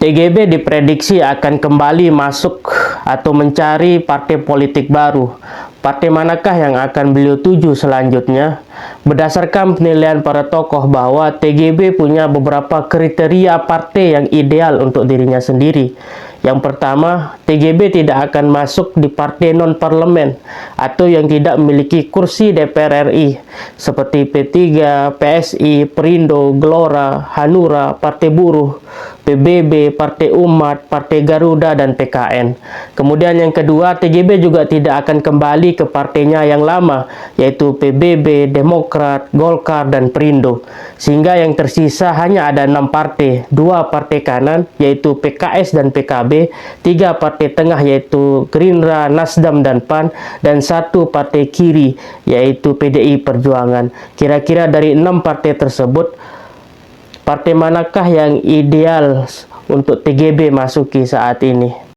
TGB diprediksi akan kembali masuk atau mencari partai politik baru. Partai manakah yang akan beliau tuju selanjutnya? Berdasarkan penilaian para tokoh bahwa TGB punya beberapa kriteria partai yang ideal untuk dirinya sendiri. Yang pertama, TGB tidak akan masuk di partai non-parlemen atau yang tidak memiliki kursi DPR RI seperti P3, PSI, Perindo, Gelora, Hanura, Partai Buruh, PBB, Partai Umat, Partai Garuda, dan PKN. Kemudian yang kedua, TGB juga tidak akan kembali ke partainya yang lama, yaitu PBB, Demokrat, Golkar, dan Perindo. Sehingga yang tersisa hanya ada 6 partai, 2 partai kanan, yaitu PKS dan PKB, 3 partai tengah, yaitu Gerindra, Nasdem, dan PAN, dan 1 partai kiri, yaitu PDI Perjuangan. Kira-kira dari 6 partai tersebut, partai manakah yang ideal untuk TGB masuki saat ini?